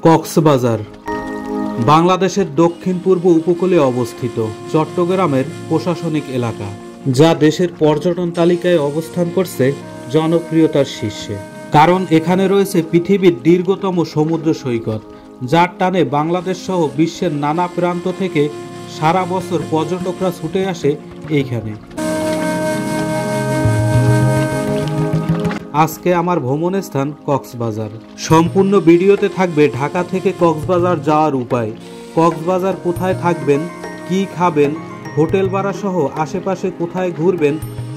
কক্সবাজার বাংলাদেশের দক্ষিণ পূর্ব উপকূলে অবস্থিত চট্টগ্রামের প্রশাসনিক এলাকা, যা দেশের পর্যটন তালিকায় অবস্থান করছে জনপ্রিয়তার শীর্ষে। কারণ এখানে রয়েছে পৃথিবীর দীর্ঘতম সমুদ্র সৈকত, যার টানে বাংলাদেশ সহ বিশ্বের নানা প্রান্ত থেকে সারা বছর পর্যটকরা ছুটে আসে এইখানে। আজকে আমার ভ্রমণের স্থান কক্সবাজার। সম্পূর্ণ ভিডিওতে থাকবে ঢাকা থেকে কক্সবাজার যাওয়ার উপায়, কক্সবাজার কোথায় থাকবেন, কি খাবেন, হোটেল ভাড়া সহ আশেপাশে কোথায় ঘুরবেন,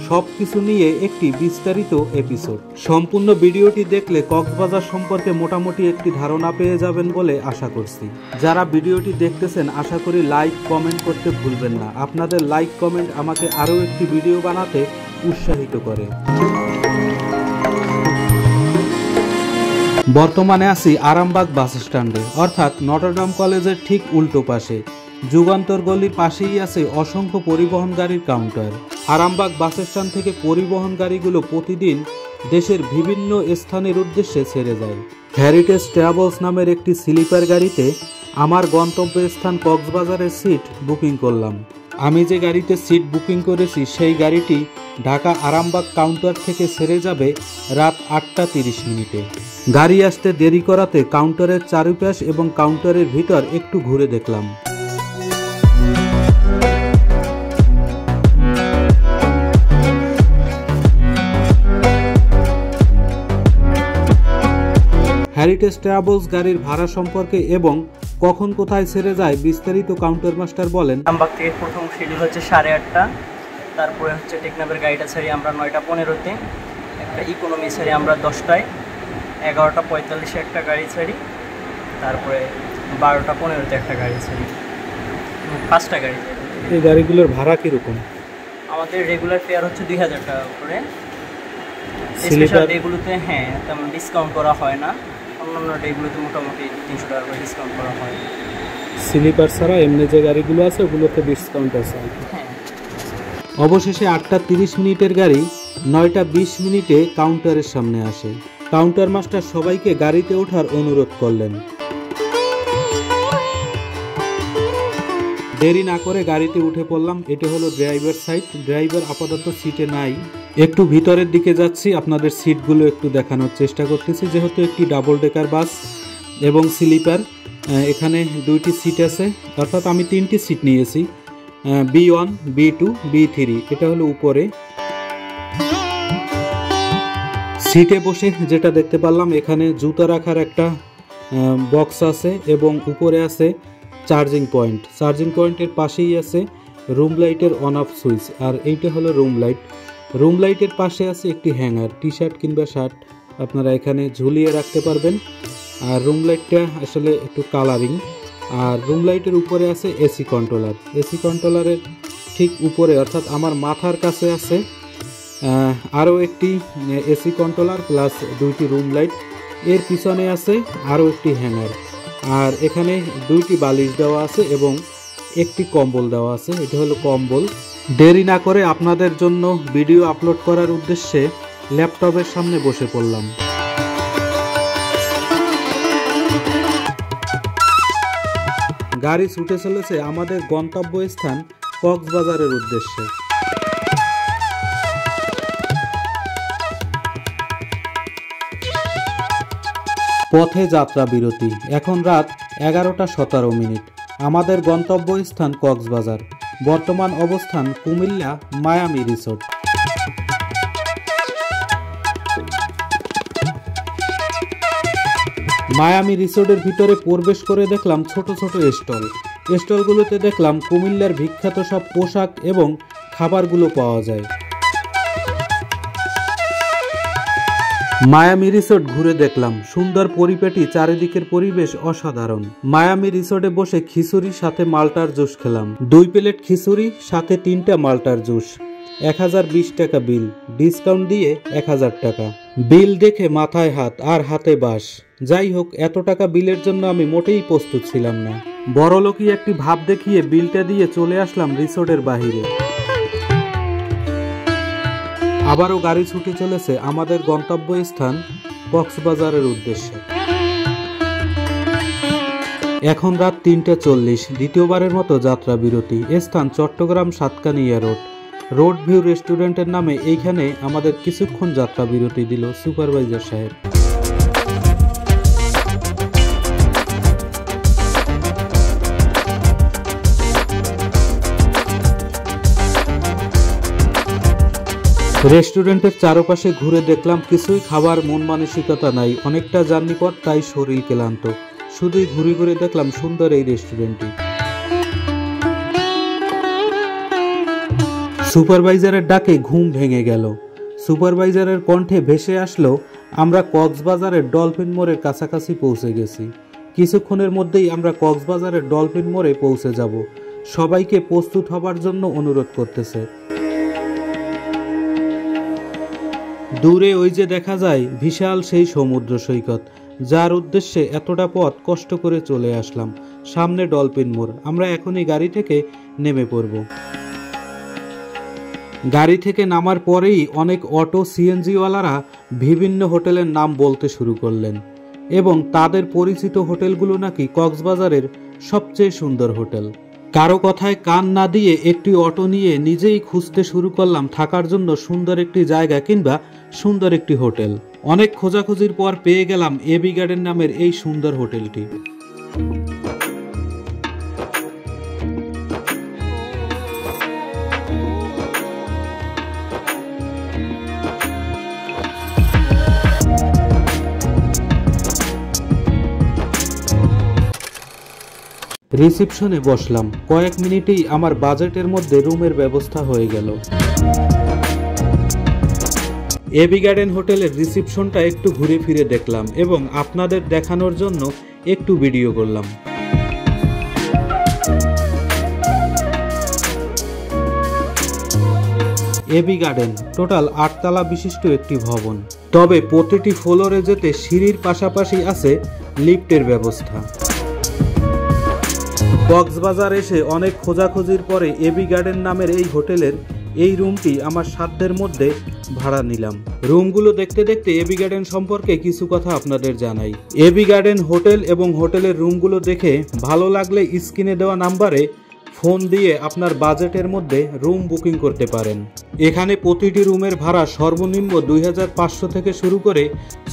সব কিছু নিয়ে একটি বিস্তারিত এপিসোড। সম্পূর্ণ ভিডিওটি দেখলে কক্সবাজার সম্পর্কে মোটামুটি একটি ধারণা পেয়ে যাবেন বলে আশা করছি। যারা ভিডিওটি দেখতেছেন আশা করি লাইক কমেন্ট করতে ভুলবেন না। আপনাদের লাইক কমেন্ট আমাকে আরও একটি ভিডিও বানাতে উৎসাহিত করে। বর্তমানে আছি আরামবাগ বাস স্ট্যান্ডে, অর্থাৎ নটরডেম কলেজের ঠিক উল্টো পাশে। যুগান্তর গলির পাশেই আছে অসংখ্য পরিবহন গাড়ির কাউন্টার। আরামবাগ বাস স্ট্যান্ড থেকে পরিবহন গাড়িগুলো প্রতিদিন দেশের বিভিন্ন স্থানের উদ্দেশ্যে ছেড়ে যায়। হেরিটেজ ট্রাভেলস নামের একটি স্লিপার গাড়িতে আমার গন্তব্যস্থান কক্সবাজারের সিট বুকিং করলাম। আমি যে গাড়িতে সিট বুকিং করেছি সেই গাড়িটি ঢাকা আরামবাগ কাউন্টার থেকে ছেড়ে যাবে রাত 8টা 30 মিনিটে। গাড়ি আসতে দেরি করাতে কাউন্টারের চারপাশ এবং কাউন্টারের ভিতর একটু ঘুরে দেখলাম। হেরিটেজ ট্রাভেলস গাড়ির ভাড়া সম্পর্কে এবং কখন কোথায় ছেড়ে যায় বিস্তারিত কাউন্টার মাস্টার বলেন। আরামবাগ থেকে প্রথম শিডিউল হচ্ছে 8:30, তারপরে হচ্ছে টেকনাফের গাড়িটা ছাড়ি আমরা 9টা 15-তে, একটা ইকোনমি ছাড়ি আমরা 10টায়, 11টা 45-এ একটা গাড়ি ছাড়ি, তারপরে 12টা 15-তে একটা গাড়ি ছাড়ি, 5টা গাড়ি ছাড়ি। এই গাড়িগুলোর ভাড়া কীরকম? আমাদের রেগুলার ফেয়ার হচ্ছে 2000 টাকা করে। স্পেশাল ডেগুলোতে তেমন ডিসকাউন্ট করা হয় না, অন্যান্য ডেগুলোতে মোটামুটি 300 টাকা করে ডিসকাউন্ট করা হয়। স্লিপার ছাড়া এমনি যে গাড়িগুলো আছে ওগুলোতে ডিসকাউন্ট আছে। অবশেষে 8টা 30 মিনিটের গাড়ি 9টা 20 মিনিটে কাউন্টারের সামনে আসে। কাউন্টার মাস্টার সবাইকে গাড়িতে ওঠার অনুরোধ করলেন। দেরি না করে গাড়িতে উঠে পড়লাম। এটা হলো ড্রাইভার সাইড। ড্রাইভার আপাতত সিটে নাই। একটু ভিতরের দিকে যাচ্ছি, আপনাদের সিটগুলো একটু দেখানোর চেষ্টা করতেছি। যেহেতু একটি ডাবল ডেকার বাস এবং স্লিপার, এখানে 2টি সিট আছে, অর্থাৎ আমি 3টি সিট নিয়েছি, B1, B2, B3। এটা হলো উপরে। সিটে বসে যেটা দেখতে পারলাম, এখানে জুতা রাখার একটা বক্স আছে এবং উপরে আছে চার্জিং পয়েন্ট। চার্জিং পয়েন্টের পাশেই আছে রুম লাইটের অন অফ সুইচ। আর এইটা হলো রুম লাইট। রুম লাইটের পাশে আছে একটি হ্যাঙ্গার, টি শার্ট কিংবা শার্ট আপনারা এখানে ঝুলিয়ে রাখতে পারবেন। আর রুম লাইটটা আসলে একটু কালারিং। আর রুম লাইটের উপরে আছে এসি কন্ট্রোলার। এসি কন্ট্রোলারের ঠিক উপরে, অর্থাৎ আমার মাথার কাছে আছে আরও একটি এসি কন্ট্রোলার প্লাস 2টি রুম লাইট। এর পিছনে আছে আরও একটি হ্যাঙ্গার। আর এখানে 2টি বালিশ দেওয়া আছে এবং একটি কম্বল দেওয়া আছে। এটা হলো কম্বল। দেরি না করে আপনাদের জন্য ভিডিও আপলোড করার উদ্দেশ্যে ল্যাপটপের সামনে বসে পড়লাম। গাড়ি ছুটে চলেছে আমাদের গন্তব্যস্থান কক্সবাজারের উদ্দেশ্যে। পথে যাত্রা বিরতি। এখন রাত 11টা 17 মিনিট। আমাদের গন্তব্যস্থান কক্সবাজার। বর্তমান অবস্থান কুমিল্লা মায়ামি রিসোর্ট। মায়ামি রিসোর্টের ভিতরে প্রবেশ করে দেখলাম ছোট ছোট স্টল। স্টলগুলোতে দেখলাম কুমিল্লার বিখ্যাত সব পোশাক এবং খাবারগুলো পাওয়া যায়। মায়ামি রিসোর্ট ঘুরে দেখলাম, সুন্দর পরিপাটি, চারিদিকের পরিবেশ অসাধারণ। মায়ামি রিসোর্টে বসে খিচুড়ির সাথে মাল্টার জুস খেলাম। 2 প্লেট খিচুড়ি সাথে 3টা মাল্টার জুস, 1020 টাকা বিল। ডিসকাউন্ট দিয়ে 1000 টাকা। বিল দেখে মাথায় হাত আর হাতে বাস। যাই হোক, এত টাকা বিলের জন্য আমি মোটেই প্রস্তুত ছিলাম না। বড়লোকই একটি ভাব দেখিয়ে বিলটা দিয়ে চলে আসলাম রিসোর্টের বাহিরে। আবারও গাড়ি ছুটে চলেছে আমাদের গন্তব্যস্থান কক্সবাজারের উদ্দেশ্যে। এখন রাত 3:40, দ্বিতীয়বারের মতো যাত্রা বিরতি। স্থান Chittagong Satkania road. Road view রেস্টুরেন্টের নামে এইখানে আমাদের কিছুক্ষণ যাত্রা বিরতি দিল সুপারভাইজার সাহেব। রেস্টুরেন্টের চারপাশে ঘুরে দেখলাম কিছুই খাবার মন মানসিকতা নাই, অনেকটা জার্নি পথ, তাই শরীর ক্লান্ত। শুধুই ঘুরে ঘুরে দেখলাম সুন্দর এই রেস্টুরেন্টটি। সুপারভাইজারের ডাকে ঘুম ভেঙে গেল। সুপারভাইজারের কণ্ঠে ভেসে আসলো, আমরা কক্সবাজারের ডলফিন মোড়ের কাছাকাছি পৌঁছে গেছি। কিছুক্ষণের মধ্যেই আমরা কক্সবাজারের ডলফিন মোড়ে পৌঁছে যাব। সবাইকে প্রস্তুত হবার জন্য অনুরোধ করতেছে। দূরে ওই যে দেখা যায় বিশাল সেই সমুদ্র সৈকত, যার উদ্দেশ্যে এতটা পথ কষ্ট করে চলে আসলাম। সামনে ডলফিন মোড়। আমরা এখনই গাড়ি থেকে নেমে পড়ব। গাড়ি থেকে নামার পরেই অনেক অটো সিএনজিওয়ালারা বিভিন্ন হোটেলের নাম বলতে শুরু করলেন এবং তাদের পরিচিত হোটেলগুলো নাকি কক্সবাজারের সবচেয়ে সুন্দর হোটেল। কারো কথায় কান না দিয়ে একটি অটো নিয়ে নিজেই খুঁজতে শুরু করলাম থাকার জন্য সুন্দর একটি জায়গা কিংবা সুন্দর একটি হোটেল। অনেক খোঁজাখুঁজির পর পেয়ে গেলাম এবি গার্ডেন নামের এই সুন্দর হোটেলটি। রিসেপশনে বসলাম। কয়েক মিনিটেই আমার বাজেটের মধ্যে রুমের ব্যবস্থা হয়ে গেল। এবি গার্ডেন হোটেলের রিসেপশনটা একটু ঘুরে ফিরে দেখলাম এবং আপনাদের দেখানোর জন্য একটু ভিডিও করলাম। এবি গার্ডেন টোটাল 8 তলা বিশিষ্ট একটি ভবন, তবে প্রতিটি ফ্লোরে যেতে সিঁড়ির পাশাপাশি আছে লিফটের ব্যবস্থা। কক্সবাজার এসে অনেক খোঁজাখুঁজির পরে এবি গার্ডেন নামের এই হোটেলের এই রুমটি আমার সাধ্যের মধ্যে ভাড়া নিলাম। রুমগুলো দেখতে দেখতে এবি গার্ডেন সম্পর্কে কিছু কথা আপনাদের জানাই। এবি গার্ডেন হোটেল এবং হোটেলের রুমগুলো দেখে ভালো লাগলে স্ক্রিনে দেওয়া নাম্বারে ফোন দিয়ে আপনার বাজেটের মধ্যে রুম বুকিং করতে পারেন। এখানে প্রতিটি রুমের ভাড়া সর্বনিম্ন 2500 থেকে শুরু করে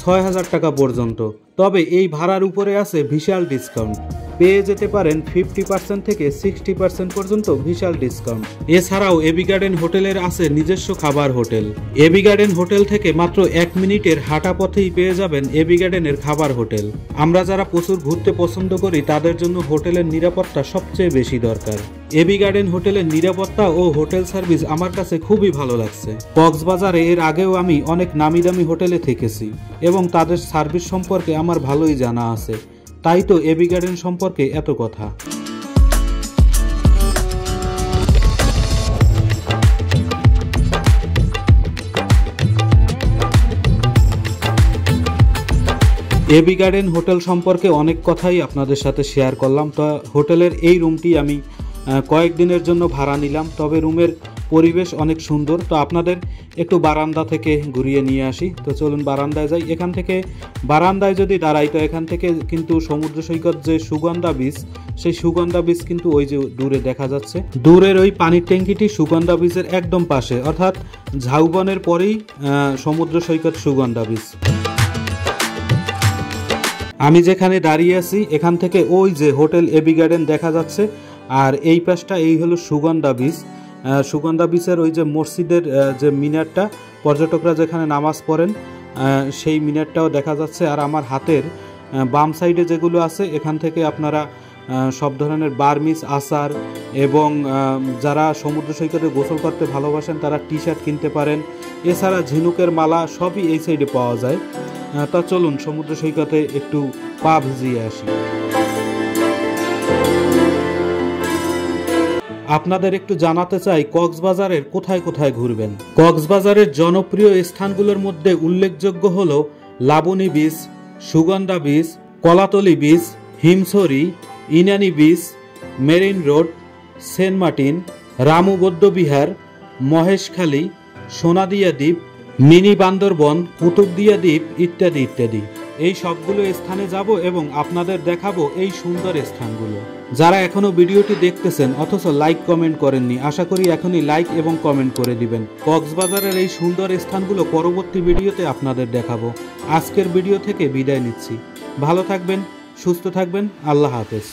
6000 টাকা পর্যন্ত। তবে এই ভাড়ার উপরে আছে বিশাল ডিসকাউন্ট। পেয়ে যেতে পারেন 50% থেকে 60% পর্যন্ত বিশাল ডিসকাউন্ট। এছাড়াও এবি গার্ডেন হোটেলের আছে নিজস্ব খাবার হোটেল। এবি গার্ডেন হোটেল থেকে মাত্র 1 মিনিটের হাঁটা পথেই পেয়ে যাবেন এবি গার্ডেনের খাবার হোটেল। আমরা যারা প্রচুর ঘুরতে পছন্দ করি তাদের জন্য হোটেলের নিরাপত্তা সবচেয়ে বেশি দরকার। এবি গার্ডেন হোটেলের নিরাপত্তা ও হোটেল সার্ভিস আমার কাছে খুবই ভালো লাগছে। কক্সবাজারে এর আগেও আমি অনেক নামি দামি হোটেলে থেকেছি এবং তাদের সার্ভিস সম্পর্কে আমার ভালোই জানা আছে, তাই তো এবি গার্ডেন সম্পর্কে এত কথা। এবি গার্ডেন হোটেল সম্পর্কে অনেক কথাই আপনাদের সাথে শেয়ার করলাম। তো হোটেলের এই রুমটি আমি কয়েকদিনের জন্য ভাড়া নিলাম, তবে রুমের পরিবেশ অনেক সুন্দর। তো আপনাদের একটু বারান্দা থেকে ঘুরিয়ে নিয়ে আসি। তো চলুন বারান্দায় যাই। এখান থেকে বারান্দায় যদি দাঁড়াই তো এখান থেকে কিন্তু সমুদ্র সৈকত যে সুগন্ধা বিচ, সেই সুগন্ধা বিচ কিন্তু ওই যে দূরে দেখা যাচ্ছে। দূরের ওই পানির ট্যাঙ্কিটি সুগন্ধা বিচের একদম পাশে, অর্থাৎ ঝাউবনের পরেই সমুদ্র সৈকত সুগন্ধা বিচ। আমি যেখানে দাঁড়িয়ে আছি এখান থেকে ওই যে হোটেল এবি গার্ডেন দেখা যাচ্ছে, আর এই পাশটা এই হলো সুগন্ধা বিচ। সুগন্ধা বিচের ওই যে মসজিদের যে মিনারটা, পর্যটকরা যেখানে নামাজ পড়েন সেই মিনারটাও দেখা যাচ্ছে। আর আমার হাতের বাম সাইডে যেগুলো আছে এখান থেকে আপনারা সব ধরনের বার্মিজ আচার এবং যারা সমুদ্র সৈকতে গোসল করতে ভালোবাসেন তারা টি শার্ট কিনতে পারেন। এছাড়া ঝিনুকের মালা সবই এই সাইডে পাওয়া যায়। তা চলুন সমুদ্র সৈকতে একটু পা ভিজিয়ে আসি। আপনাদের একটু জানাতে চাই কক্সবাজারের কোথায় কোথায় ঘুরবেন। কক্সবাজারের জনপ্রিয় স্থানগুলোর মধ্যে উল্লেখযোগ্য হল Laboni beach, Sugandha beach, Kolatoli beach, Himchari, Inani beach, marine road, Saint Martin, Ramu বৌদ্ধবিহার, মহেশখালী, সোনাদিয়া দ্বীপ, মিনি বান্দরবন, কুতুবদিয়া দ্বীপ ইত্যাদি ইত্যাদি। এই সবগুলো স্থানে যাব এবং আপনাদের দেখাবো এই সুন্দর স্থানগুলো। যারা এখনো ভিডিওটি দেখতেছেন অথচ লাইক কমেন্ট করেননি, আশা করি এখনই লাইক এবং কমেন্ট করে দিবেন। কক্সবাজারের এই সুন্দর স্থানগুলো পরবর্তী ভিডিওতে আপনাদের দেখাবো। আজকের ভিডিও থেকে বিদায় নিচ্ছি। ভালো থাকবেন, সুস্থ থাকবেন, আল্লাহ হাফেজ।